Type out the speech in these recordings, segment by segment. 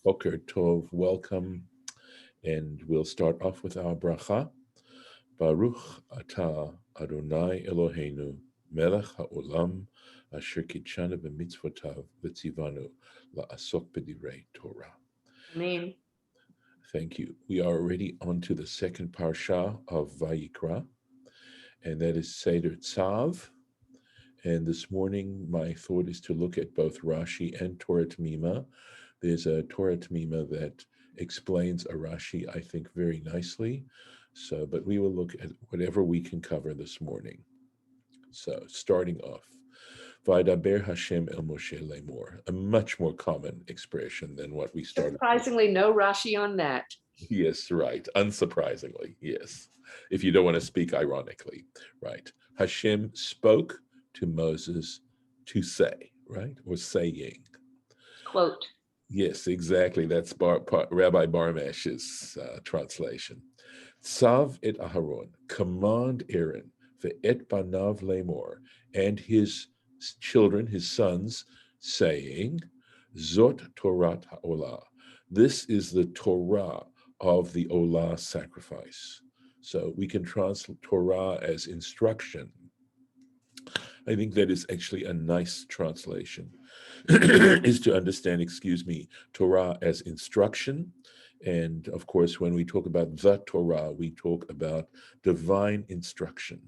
Boker Tov, welcome. And we'll start off with our bracha. Baruch atah Adonai Eloheinu, melech haolam, asher kitshanu b'mitzvotav v'tzivanu la'asok b'divrei Torah. Amen. Thank you. We are already on to the second parsha of Vayikra, and that is Seder Tzav. And this morning, my thought is to look at both Rashi and Torah Temimah. There's a Torah Temimah that explains a Rashi, I think, very nicely. So, but we will look at whatever we can cover this morning. So, starting off, Vaidaber Hashem el Moshe lemor, a much more common expression than what we started with. Surprisingly, no Rashi on that. Yes, right. Unsurprisingly, yes. If you don't want to speak ironically, right? Hashem spoke to Moses to say, right? Or saying. Quote. Yes, exactly. That's Rabbi Barmash's translation. Tzav et Aharon, command Aaron, ve'et banav lemor, and his children, his sons, saying, Zot Torat ha'olah. This is the Torah of the Olah sacrifice. So we can translate Torah as instruction. I think that is actually a nice translation, is to understand, Torah as instruction. And of course, when we talk about the Torah, we talk about divine instruction.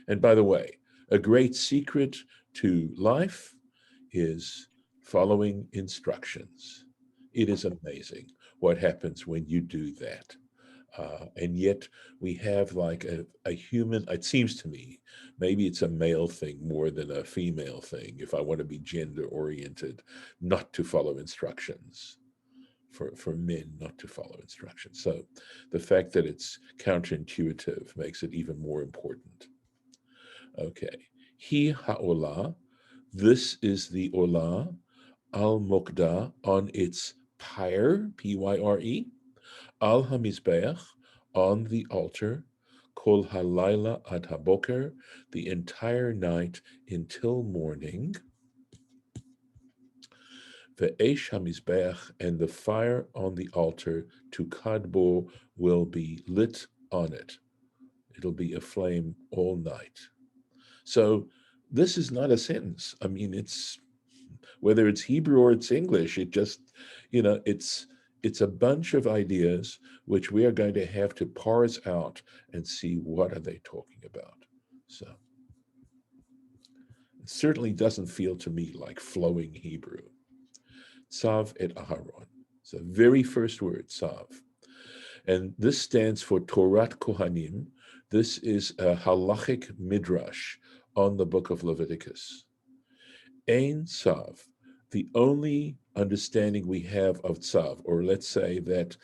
And by the way, a great secret to life is following instructions. It is amazing what happens when you do that. And yet we have like a human, it seems to me, maybe it's a male thing more than a female thing, if I want to be gender oriented, not to follow instructions, for men not to follow instructions. So the fact that it's counterintuitive makes it even more important. Okay. Hi ha'olah, this is the olah, al mokdah, on its pyre, Pyre, al hamizbeach, on the altar, kol halayla ad haboker, the entire night until morning. Ve'esh hamizbeach, and the fire on the altar to kadbo will be lit on it. It'll be aflame all night. So this is not a sentence. I mean, it's whether it's Hebrew or it's English, it just, it's a bunch of ideas which we are going to have to parse out and see what are they talking about. So it certainly doesn't feel to me like flowing Hebrew. Tzav et Aharon. It's the very first word, Tzav. And this stands for Torat Kohanim. This is a halachic midrash on the book of Leviticus. Ein Tzav, the only understanding we have of Tzav, or let's say that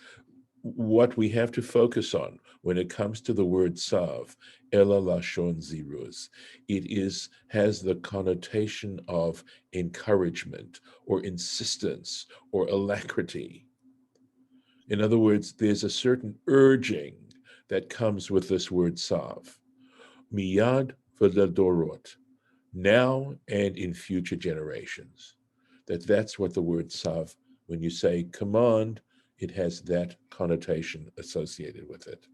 what we have to focus on when it comes to the word Tzav, Ela Lashon Ziruz, has the connotation of encouragement or insistence or alacrity. In other words, there's a certain urging that comes with this word Tzav. Miyad v'ledorot, now and in future generations. That's what the word Tzav, when you say command, it has that connotation associated with it.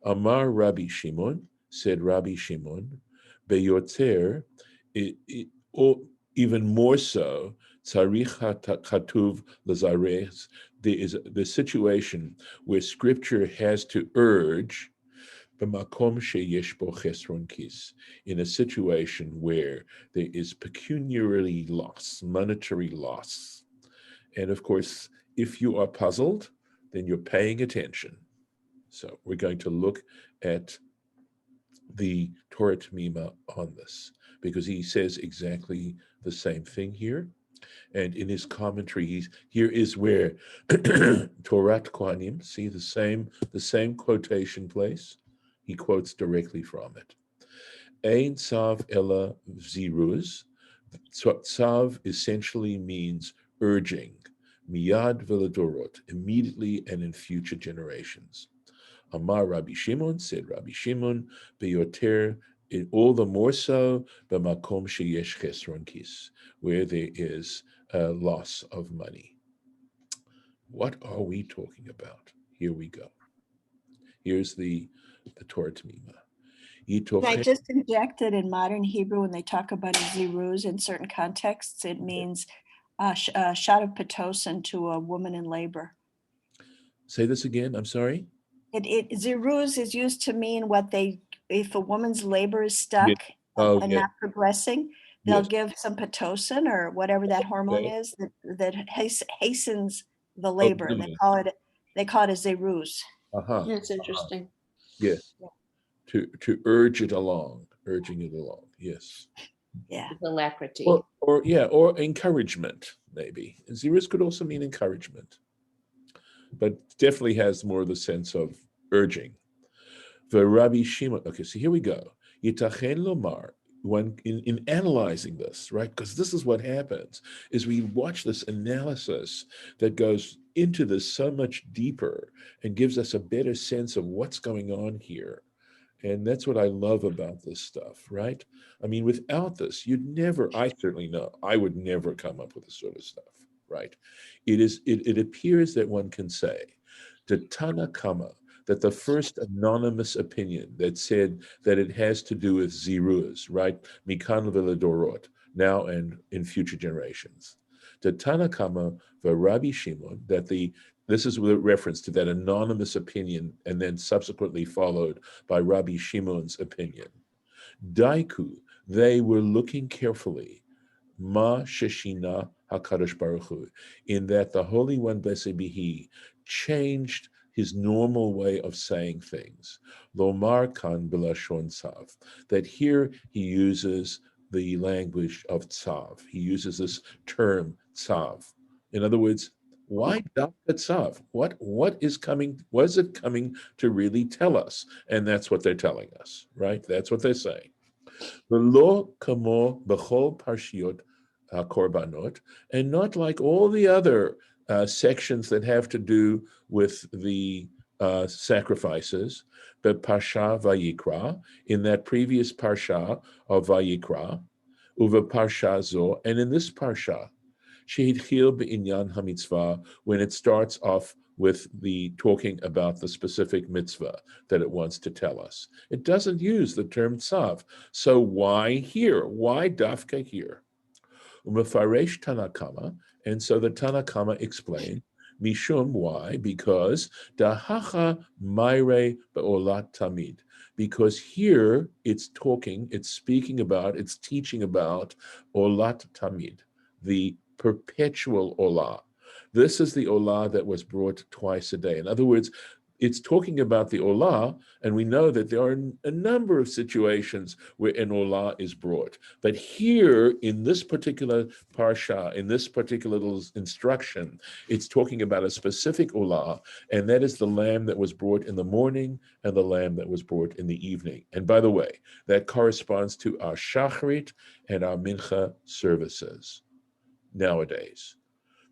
Amar Rabbi Shimon, said Rabbi Shimon, beyoter, even more so, tzarich chatuv lazares, there is the situation where scripture has to urge b'makom sheyesh bo chesron kis, in a situation where there is pecuniary loss, monetary loss. And of course, if you are puzzled, then you're paying attention. So we're going to look at the Torah Temimah on this, because he says exactly the same thing here. And in his commentary, here is where Torat Kohanim, see the same quotation place. He quotes directly from it. Ein Tzav Ela Ziruz. Tzav essentially means urging. Miyad veledorot, immediately and in future generations. Amar Rabbi Shimon, said Rabbi Shimon, beyoter, all the more so, b'makom sheyesh chesron kis, where there is a loss of money. What are we talking about? Here we go. Here's the Torah Temimah. I just injected in modern Hebrew when they talk about a ziruz in certain contexts, it means a shot of Pitocin to a woman in labor. Say this again, I'm sorry? Ziruz is used to mean if a woman's labor is stuck and not progressing, they'll give some Pitocin or whatever that hormone is that hastens the labor. And they call it a ziruz. That's interesting. Yeah. To urging it along, yes. Yeah. With alacrity. Or encouragement, maybe. Ziruz could also mean encouragement, but definitely has more of the sense of urging. The Rabbi Shimon, okay, so here we go. Yitachen lomar, when in analyzing this, right? Because this is what happens, is we watch this analysis that goes into this so much deeper and gives us a better sense of what's going on here. And that's what I love about this stuff, right? I mean, without this, I certainly know, I would never come up with this sort of stuff, right? It appears that one can say, the Tana Kama, that the first anonymous opinion that said that it has to do with ziruz, right? Mikan v'ledorot, now and in future generations. The Tana Kama v'Rabbi Shimon, this is with reference to that anonymous opinion and then subsequently followed by Rabbi Shimon's opinion. Daiku, they were looking carefully, Ma Sheshina HaKadosh Baruch Hu, in that the Holy One, blessed be He, changed his normal way of saying things. Lomar kan b'lashon tzav, that here he uses the language of tzav. He uses this term tzav. In other words, why dafka tzav? What is it coming to really tell us? And that's what they're telling us, right? That's what they're saying. V'lo kamo b'chol parshiot korbanot, and not like all the other sections that have to do with the sacrifices, but Parsha Vayikra, in that previous Parsha of Vayikra, uva Parsha zo, and in this Parsha, Shehitchil be'inyan hamitzvah, when it starts off with the talking about the specific mitzvah that it wants to tell us. It doesn't use the term tzav. So why here? Why dafka here? Umefaresh Tanakama, and so the Tanakama explained, Mishum, why? Because Dahacha Maire Be'olat Tamid. Because here it's teaching about Olat Tamid, the perpetual Olah. This is the Olah that was brought twice a day. In other words, it's talking about the Olah, and we know that there are a number of situations where an Olah is brought. But here, in this particular Parsha, in this particular little instruction, it's talking about a specific Olah, and that is the lamb that was brought in the morning and the lamb that was brought in the evening. And by the way, that corresponds to our Shacharit and our Mincha services nowadays.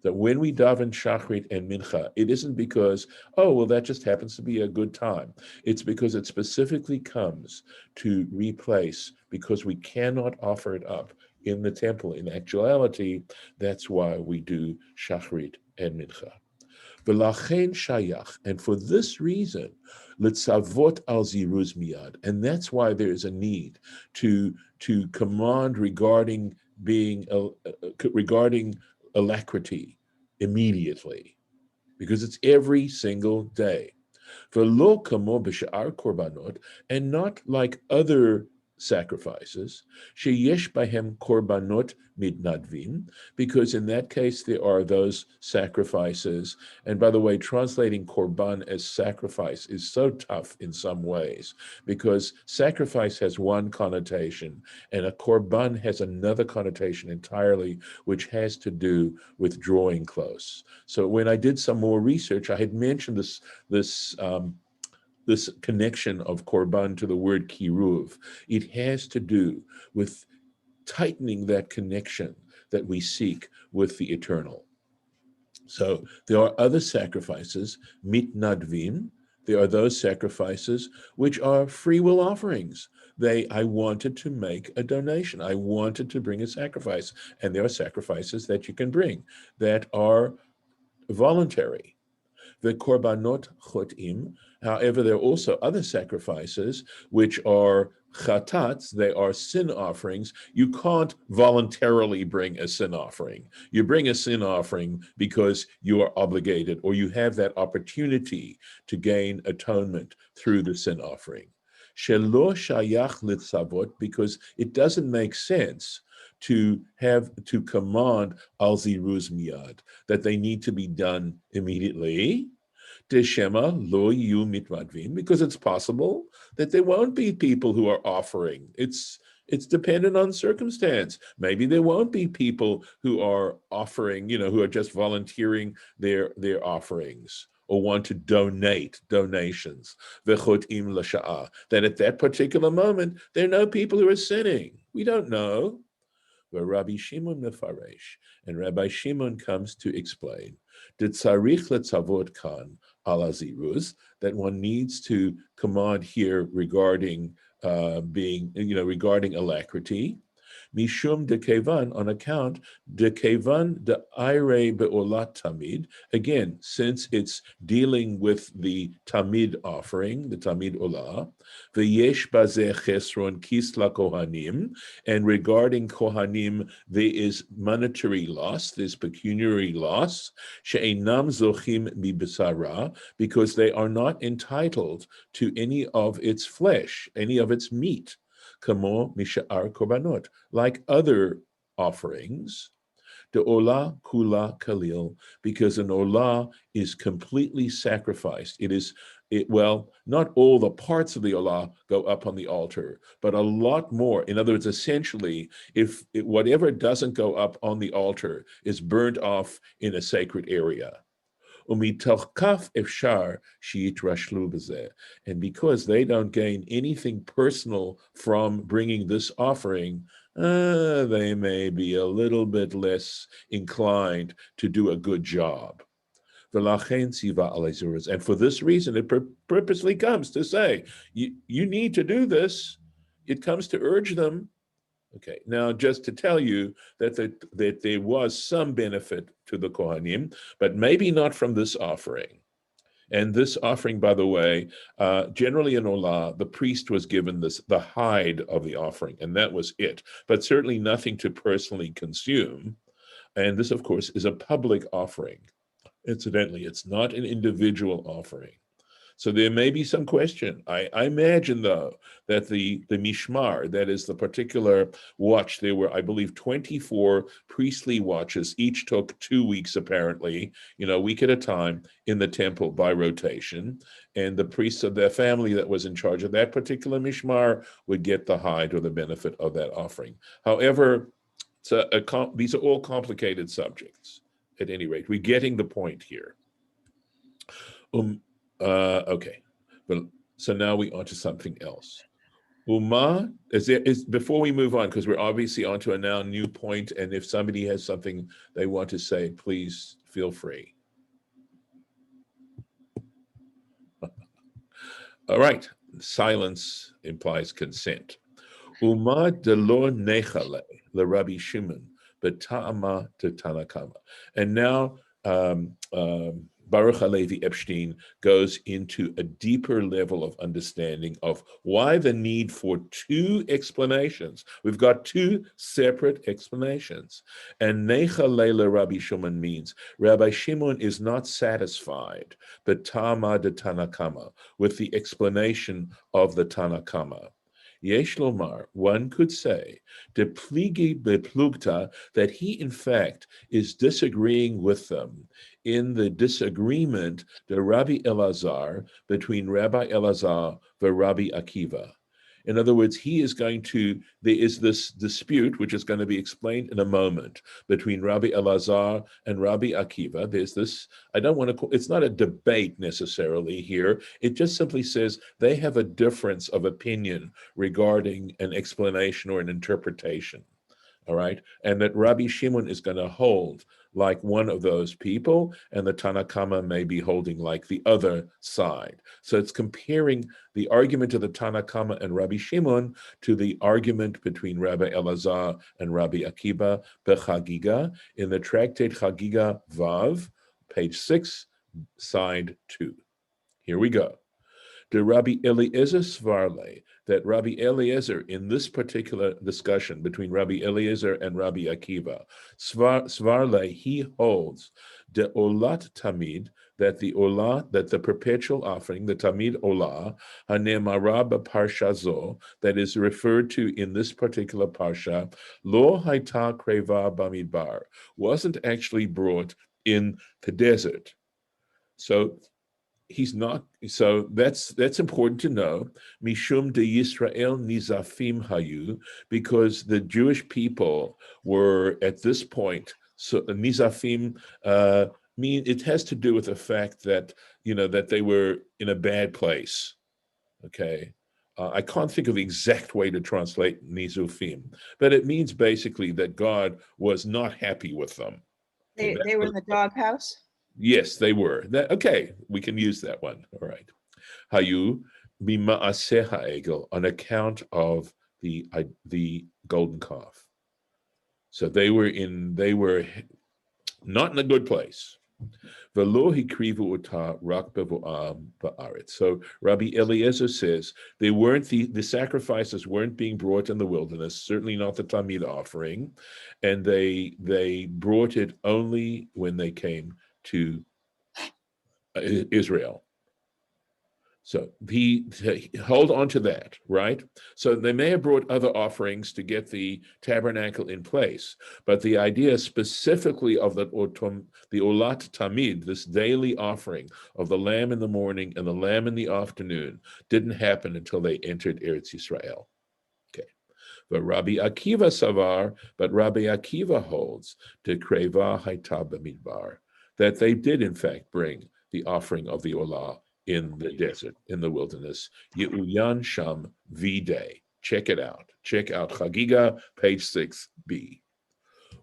That when we daven Shachrit and Mincha, it isn't because, that just happens to be a good time. It's because it specifically comes to replace, because we cannot offer it up in the temple. In actuality, that's why we do Shachrit and Mincha. V'lachen shayach, and for this reason, letzavot al ziruz miyad, and that's why there is a need to command regarding alacrity immediately, because it's every single day. V'lo kamo b'sha'ar korbanot, and not like other sacrifices, sheyesh bahem korbanot mitnadvim, because in that case there are those sacrifices. And by the way, translating korban as sacrifice is so tough in some ways, because sacrifice has one connotation and a korban has another connotation entirely, which has to do with drawing close. So when I did some more research, I had mentioned this connection of korban to the word kiruv. It has to do with tightening that connection that we seek with the eternal. So there are other sacrifices, mitnadvim. There are those sacrifices which are free will offerings. I wanted to make a donation. I wanted to bring a sacrifice. And there are sacrifices that you can bring that are voluntary. The korbanot chotim. However, there are also other sacrifices which are chatats, they are sin offerings. You can't voluntarily bring a sin offering. You bring a sin offering because you are obligated or you have that opportunity to gain atonement through the sin offering. Shelo shayach litzavot, because it doesn't make sense to command al ziruz miyad, that they need to be done immediately. Deshema lo yu mitmadvim, because it's possible that there won't be people who are offering. It's dependent on circumstance. Maybe there won't be people who are offering, who are just volunteering their offerings or want to donate donations. V'chotim l'sha'ah, that at that particular moment, there are no people who are sinning. We don't know. But Rabbi Shimon mefaresh, and Rabbi Shimon comes to explain, tzarich letzavot kan ala ziruz, that one needs to command here regarding regarding alacrity. Mishum de kevan, on account de kevan de ire beolat tamid. Again, since it's dealing with the tamid offering, the tamid olah, v'yesh bazeh chesron kisla kohanim, and regarding kohanim, there is monetary loss, there's pecuniary loss, she'einam zochim mibesara, because they are not entitled to any of its flesh, any of its meat. Kamo misha'ar korbanot, like other offerings, the olah kula kalil, because an olah is completely sacrificed. Not all the parts of the olah go up on the altar, but a lot more. In other words, essentially, whatever doesn't go up on the altar is burned off in a sacred area. And because they don't gain anything personal from bringing this offering, they may be a little bit less inclined to do a good job. And for this reason, it purposely comes to say, you need to do this. It comes to urge them. Okay, now just to tell you that there was some benefit to the Kohanim, but maybe not from this offering. And this offering, by the way, generally in Olah, the priest was given the hide of the offering, and that was it, but certainly nothing to personally consume. And this, of course, is a public offering. Incidentally, it's not an individual offering. So there may be some question. I imagine, though, that the mishmar, that is the particular watch, there were, I believe, 24 priestly watches. Each took 2 weeks, apparently, a week at a time in the temple by rotation. And the priests of their family that was in charge of that particular mishmar would get the hide or the benefit of that offering. However, these are all complicated subjects. At any rate, we're getting the point here. Okay, but so now we on to something else. Uma, before we move on, because we're obviously onto a now new point, and if somebody has something they want to say, please feel free. All right, silence implies consent. Uma de lo nechale le Rabbi Shimon beta'ama de Tanakama. And now Baruch Halevi Epstein goes into a deeper level of understanding of why the need for two explanations. We've got two separate explanations. And Necha Leila Rabbi Shimon means Rabbi Shimon is not satisfied, but Tama de Tanakama, with the explanation of the Tanakama. Yesh lomar, one could say, de pligi beplugta, that he in fact is disagreeing with them in the disagreement, the Rabbi Elazar, between Rabbi Elazar and Rabbi Akiva. In other words, there is this dispute, which is going to be explained in a moment, between Rabbi Elazar and Rabbi Akiva. There's this, it's not a debate necessarily here. It just simply says they have a difference of opinion regarding an explanation or an interpretation. All right. And that Rabbi Shimon is going to hold like one of those people, and the Tanakama may be holding like the other side. So it's comparing the argument of the Tanakama and Rabbi Shimon to the argument between Rabbi Elazar and Rabbi Akiva bechagiga in the tractate Chagiga Vav, page 6, side 2. Here we go. The Rabbi Eliezer Svarle, that Rabbi Eliezer, in this particular discussion between Rabbi Eliezer and Rabbi Akiva, Svarle, he holds the Olat Tamid, that the perpetual offering, the Tamid Olah, Hanemara Parsha Zo, that is referred to in this particular parsha, Lo Haita Kreva Bamidbar, wasn't actually brought in the desert. So he's not, so that's important to know. Mishum de Yisrael nizafim hayu, because the Jewish people were at this point, so nizafim it has to do with the fact that, that they were in a bad place. Okay. I can't think of the exact way to translate nizufim, but it means basically that God was not happy with them. Okay, they were in the doghouse? Yes, they were. Okay, we can use that one. All right. Hayu bima'aseh ha'egel, on account of the golden calf. So they were not in a good place. V'lo hikrivu uta rak bevo'am ba'aretz. So Rabbi Eliezer says the sacrifices weren't being brought in the wilderness, certainly not the Tamid offering, and they brought it only when they came to Israel. So he hold on to that, right? So they may have brought other offerings to get the tabernacle in place, but the idea specifically of the Olat Tamid, this daily offering of the lamb in the morning and the lamb in the afternoon, didn't happen until they entered Eretz Yisrael. Okay. But Rabbi Akiva holds to Kreva Haita B'Midbar, that they did in fact bring the offering of the Olah in the desert, in the wilderness. Ye'uyan Sham V-Day. Check it out. Check out Chagiga, page 6b.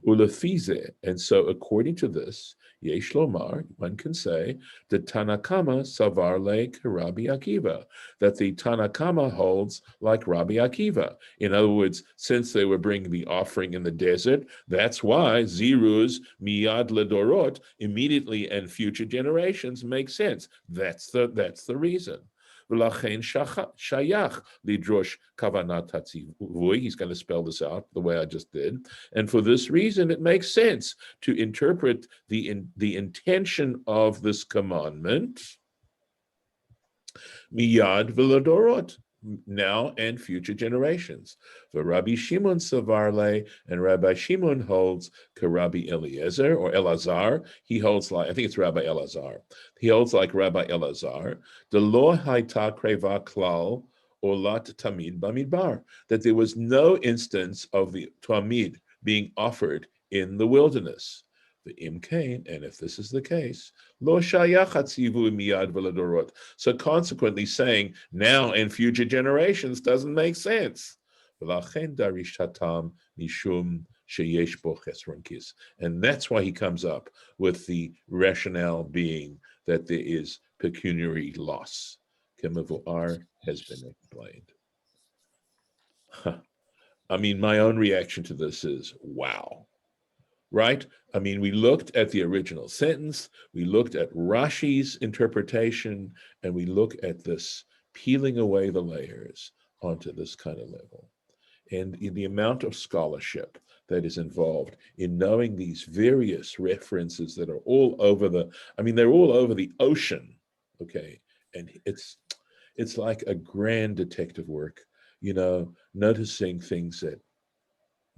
Ulefize, and so according to this, Yesh Lomar, one can say, the Tanakama Savar le Rabbi Akiva, that the Tanakama holds like Rabbi Akiva. In other words, since they were bringing the offering in the desert, that's why Ziruz Miyad Ledorot, immediately and future generations, make sense. That's the reason. Shayach lidrosh kavanat hatzivui. He's going to spell this out the way I just did. And for this reason, it makes sense to interpret the intention of this commandment, miyad v'ladorot, now and future generations. For Rabbi Shimon Savarle, and Rabbi Shimon holds Rabbi Eliezer or Elazar. He holds like, I think it's Rabbi Elazar. He holds like Rabbi Elazar. The lo haita kreva klal olat tamid bamidbar, that there was no instance of the tamid being offered in the wilderness. The imkain, and if this is the case, lo shayach hatzivu miyad v'ladorot. So consequently, saying now and future generations doesn't make sense. V'lachen darish hatam mishum sheyesh bo chesron kis, and that's why he comes up with the rationale being that there is pecuniary loss. Kemavuar has been explained. I mean, my own reaction to this is wow. Right? I mean, we looked at the original sentence, we looked at Rashi's interpretation, and we look at this peeling away the layers onto this kind of level. And in the amount of scholarship that is involved in knowing these various references that are all over they're all over the ocean, okay? And it's like a grand detective work, noticing things that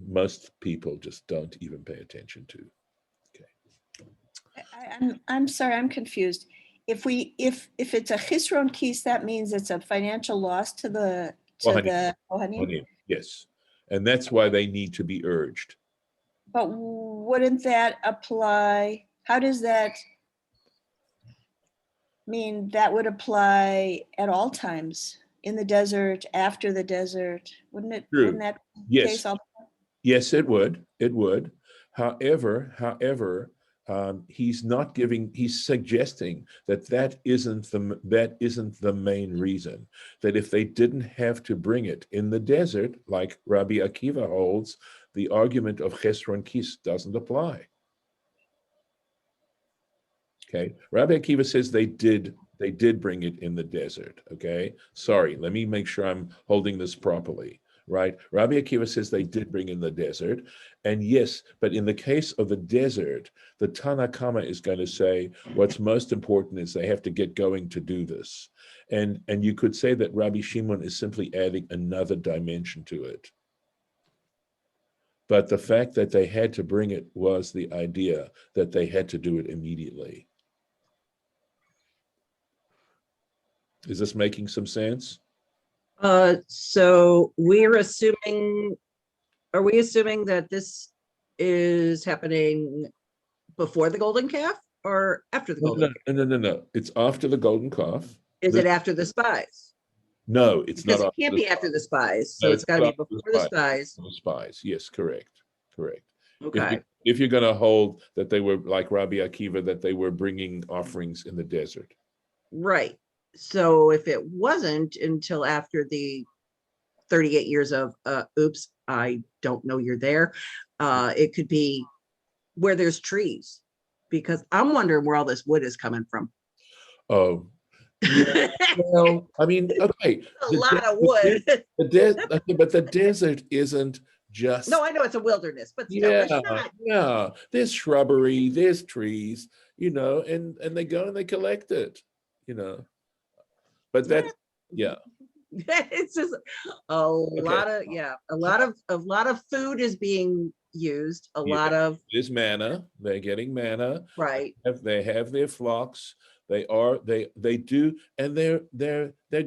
most people just don't even pay attention to. Okay. I'm sorry, I'm confused. If it's a chisron kis, that means it's a financial loss to the Kohanim. Yes, and that's why they need to be urged. But wouldn't that apply? How does that mean? That would apply at all times, in the desert, after the desert, wouldn't it? True. Wouldn't that Yes. case all? Yes, it would. It would. However, he's suggesting that isn't the main reason. That if they didn't have to bring it in the desert, like Rabbi Akiva holds, the argument of chesron kis doesn't apply. Okay, Rabbi Akiva says they did bring it in the desert. Okay, sorry, let me make sure I'm holding this properly. Right, Rabbi Akiva says they did bring in the desert, and yes, but in the case of the desert, the Tanna Kama is going to say what's most important is they have to get going to do this, and you could say that Rabbi Shimon is simply adding another dimension to it. But the fact that they had to bring it was the idea that they had to do it immediately. Is this making some sense? So are we assuming that this is happening before the golden calf or after the golden calf? No. It's after the golden calf. Is it after the spies? No, it's Because not. It can't be after the spies. So No, it's got to be before the spies. The spies, yes, correct. Okay. If you're going to hold that they were like Rabbi Akiva, that they were bringing offerings in the desert. Right. So if it wasn't until after the 38 years of oops, I don't know you're there, it could be where there's trees, because I'm wondering where all this wood is coming from. Oh, yeah. Well, I mean, okay, a lot of wood. But the desert isn't just. No, I know it's a wilderness, but still, yeah. There's shrubbery, there's trees, and they go and they collect it, But that, yeah. It's just a lot of food is being used. A lot of there's manna. They're getting manna. Right. They have their flocks. They do, and they're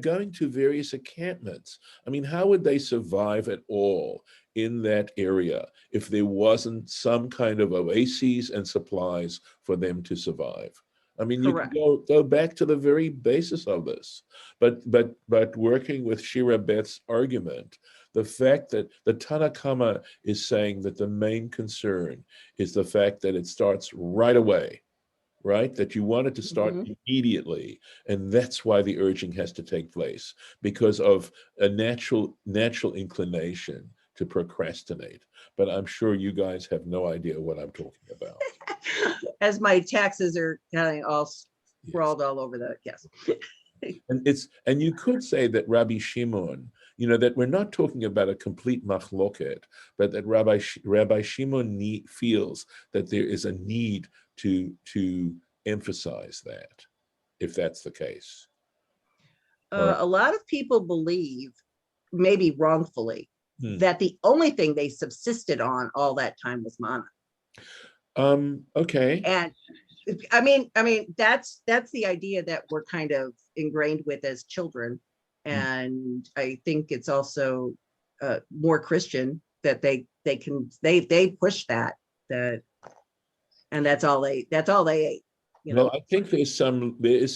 going to various encampments. I mean, how would they survive at all in that area if there wasn't some kind of oases and supplies for them to survive? I mean, correct. You can go back to the very basis of this, but working with Shira Beth's argument, the fact that the Tanna Kama is saying that the main concern is the fact that it starts right away, right? That you want it to start immediately, and that's why the urging has to take place, because of a natural inclination to procrastinate. But I'm sure you guys have no idea what I'm talking about. As my taxes are kind of all sprawled all over the And you could say that Rabbi Shimon, that we're not talking about a complete machloket, but that Rabbi Shimon feels that there is a need to emphasize that, if that's the case. A lot of people believe, maybe wrongfully, that the only thing they subsisted on all that time was manna. Okay. And I mean, that's the idea that we're kind of ingrained with as children. And I think it's also more Christian that they push that, and that's all they ate. Well, I think there is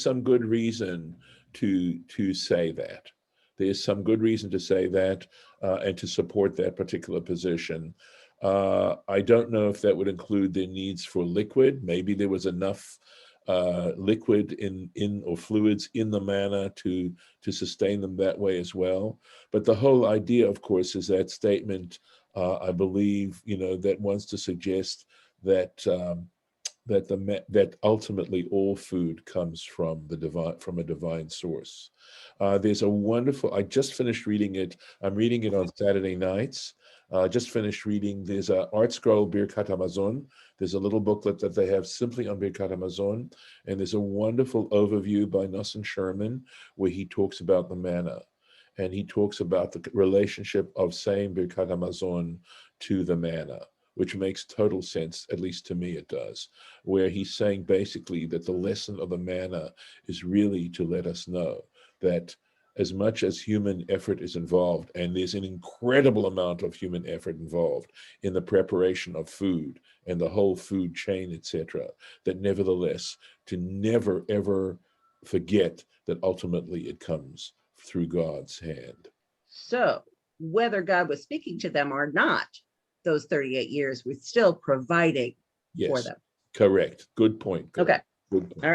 some good reason to say that. There's some good reason to say that and to support that particular position. I don't know if that would include their needs for liquid. Maybe there was enough liquid in or fluids in the manna to sustain them that way as well. But the whole idea, of course, is that statement, I believe, that wants to suggest that that ultimately all food comes from a divine source. There's a wonderful, I just finished reading it. I'm reading it on Saturday nights. Just finished reading, there's an art scroll, Birkat Hamazon. There's a little booklet that they have simply on Birkat Hamazon. And there's a wonderful overview by Nosson Sherman where he talks about the manna. And he talks about the relationship of saying Birkat Hamazon to the manna, which makes total sense, at least to me it does, where he's saying basically that the lesson of the manna is really to let us know that as much as human effort is involved, and there's an incredible amount of human effort involved in the preparation of food and the whole food chain, etc., that nevertheless, to never, ever forget that ultimately it comes through God's hand. So whether God was speaking to them or not, those 38 years, we're still providing for them. Correct. Good point. Okay. Good point. All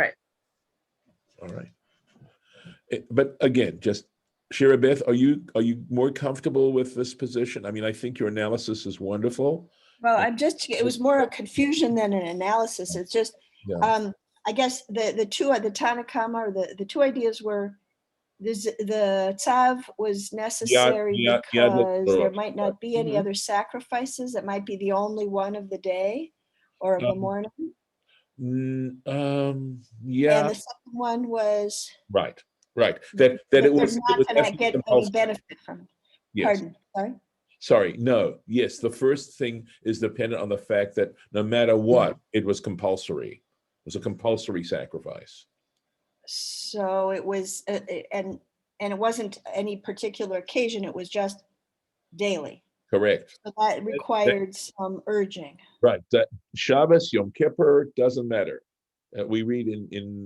right. But again, just Shira Beth, are you more comfortable with this position? I mean, I think your analysis is wonderful. Well, it was more a confusion than an analysis. It's just, I guess the Tanakama, or the two ideas were the Tzav was necessary because there might not be any other sacrifices. That might be the only one of the day or of the morning. Yeah. And the second one was right. That it was not going to get any benefit from it. Yes. Pardon, sorry. No. Yes. The first thing is dependent on the fact that no matter what, it was compulsory. It was a compulsory sacrifice. So it was, and it wasn't any particular occasion. It was just daily. Correct. So that required some urging. Right. That Shabbos, Yom Kippur, doesn't matter. We read in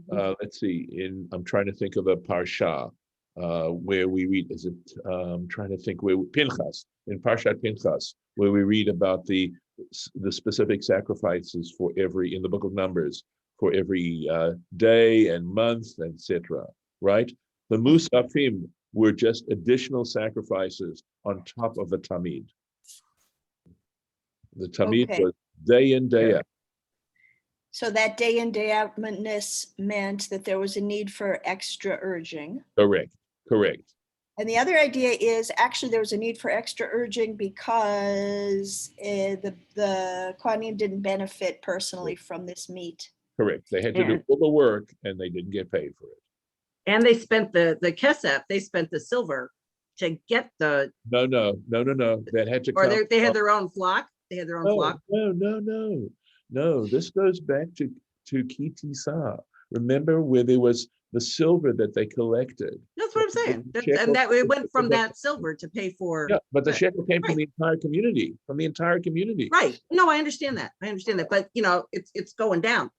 let's see, I'm trying to think of a Parsha where we read, is it, I'm trying to think where, Pinchas, in Parshat Pinchas, where we read about the specific sacrifices for every, in the book of Numbers, for every day and month, etc. Right? The Musafim were just additional sacrifices on top of the Tamid. The Tamid was day in, day out. So that day in, day outness meant that there was a need for extra urging. Correct. And the other idea is actually there was a need for extra urging because the Kohanim didn't benefit personally from this meat. Correct. They had to do all the work and they didn't get paid for it. And they spent the kesef, they spent the silver to get the. No. That had to. Or they had their own flock. They had their own flock. No. This goes back to Kitisa. Remember where there was the silver that they collected. That's what I'm saying. And that it went from that silver to pay for. Yeah, but the shekel came from the entire community. Right. No, I understand that. But it's going down.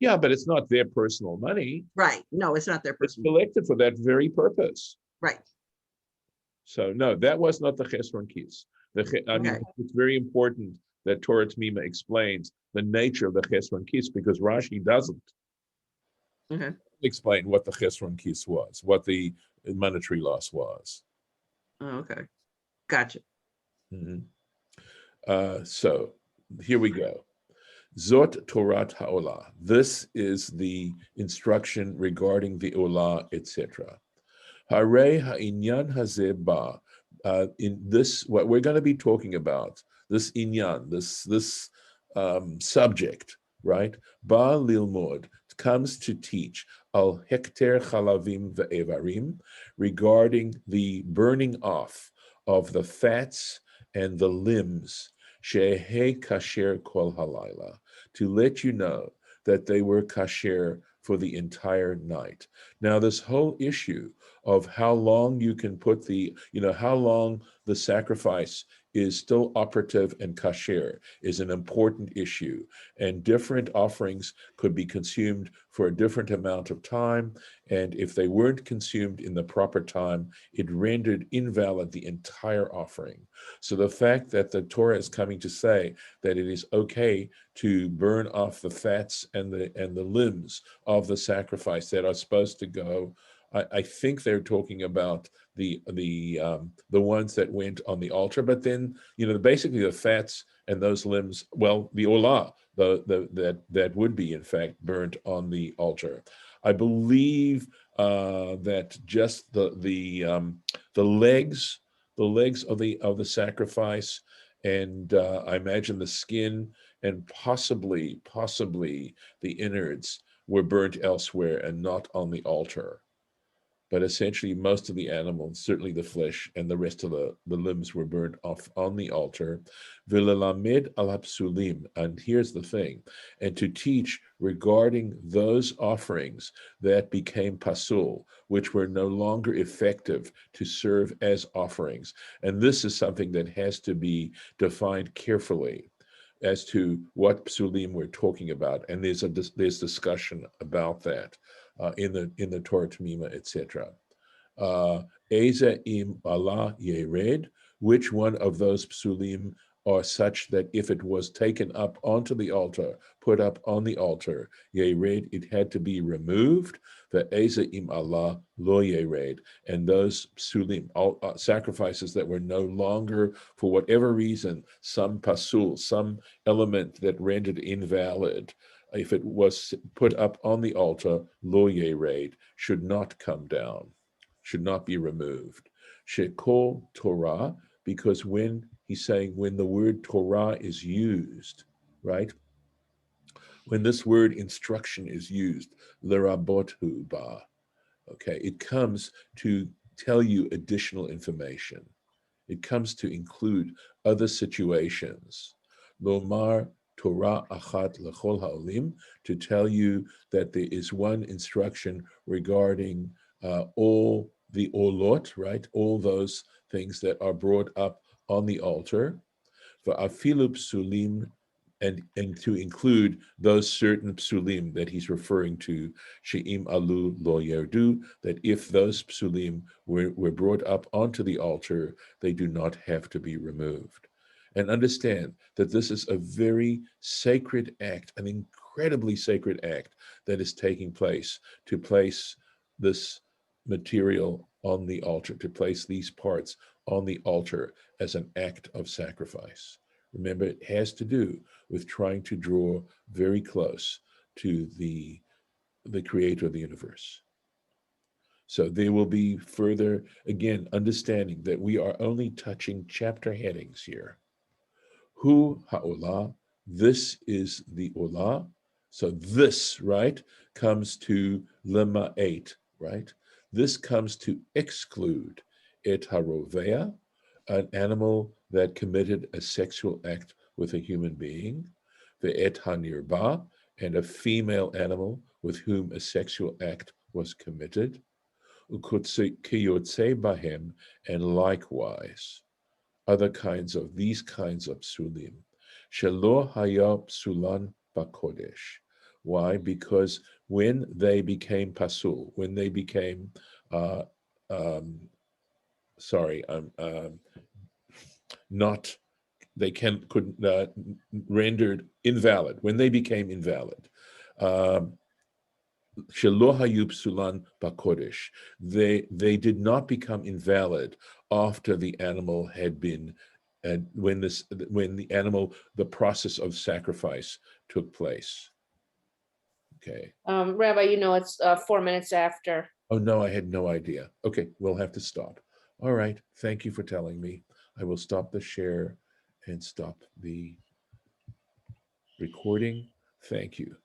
Yeah, but it's not their personal money. Right. No, it's not their personal. It's collected for that very purpose. Right. So no, that was not the Chesron Kis. It's very important that Torah Temimah explains the nature of the Chesron Kis, because Rashi doesn't explain what the Chesron Kis was, what the monetary loss was. Oh, okay. Gotcha. So here we go. Zot Torah Ha'olah. This is the instruction regarding the Olah, etc. Harei ha'inyan hazeh ba. In this, what we're going to be talking about, this inyan, this subject, right? Ba lilmod, comes to teach al hekter chalavim ve'evarim, regarding the burning off of the fats and the limbs, shehe kasher kol halayla, to let you know that they were kasher for the entire night. Now, this whole issue of how long you can put how long the sacrifice is still operative and kasher is an important issue, and different offerings could be consumed for a different amount of time, and if they weren't consumed in the proper time, it rendered invalid the entire offering. So the fact that the Torah is coming to say that it is okay to burn off the fats and the limbs of the sacrifice that are supposed to go, I think they're talking about the ones that went on the altar, but then basically the fats and those limbs, well, the olah, that would be in fact burnt on the altar. I believe that just the legs of the sacrifice, and I imagine the skin and possibly the innards were burnt elsewhere and not on the altar. But essentially, most of the animals, certainly the flesh and the rest of the limbs, were burned off on the altar. V'lelamed al hapsulim, and here's the thing, and to teach regarding those offerings that became pasul, which were no longer effective to serve as offerings. And this is something that has to be defined carefully as to what psulim we're talking about, and there's discussion about that in the Torah Temimah, etc. Eza im Allah yered, which one of those psulim are such that if it was taken up onto the altar, put up on the altar, yered, it had to be removed. The Eza im Allah lo yered, and those psulim, sacrifices that were no longer, for whatever reason, some pasul, some element that rendered invalid, if it was put up on the altar, lo yered, should not come down, should not be removed. Shekol Torah, because when he's saying when the word Torah is used, right? When this word instruction is used, lerabot hu ba, okay, it comes to tell you additional information. It comes to include other situations. Lomar Torah achat lechol ha'olim, to tell you that there is one instruction regarding all the olot, right? All those things that are brought up on the altar. Va'afilu psulim, and to include those certain psulim that he's referring to, she'im alu lo yerdu, that if those psulim were brought up onto the altar, they do not have to be removed. And understand that this is a very sacred act, an incredibly sacred act that is taking place to place this material on the altar, to place these parts on the altar as an act of sacrifice. Remember, it has to do with trying to draw very close to the creator of the universe. So there will be further, again, understanding that we are only touching chapter headings here. Hu ha'olah, this is the olah. So this, right, comes to lema'et, right? This comes to exclude et harovea, an animal that committed a sexual act with a human being, the et hanirba, and a female animal with whom a sexual act was committed, ukiyotse bahem, and likewise these kinds of psulim. Shelo haya psulan bakodesh. Why? Because when they became pasul, when they became not, they could rendered invalid, when they became invalid. Shelo hayu psulan bakodesh. They did not become invalid after the animal had been, and when the process of sacrifice took place. Okay. Rabbi, it's 4 minutes after. Oh no, I had no idea. Okay, we'll have to stop. All right, thank you for telling me. I will stop the share and stop the recording. Thank you.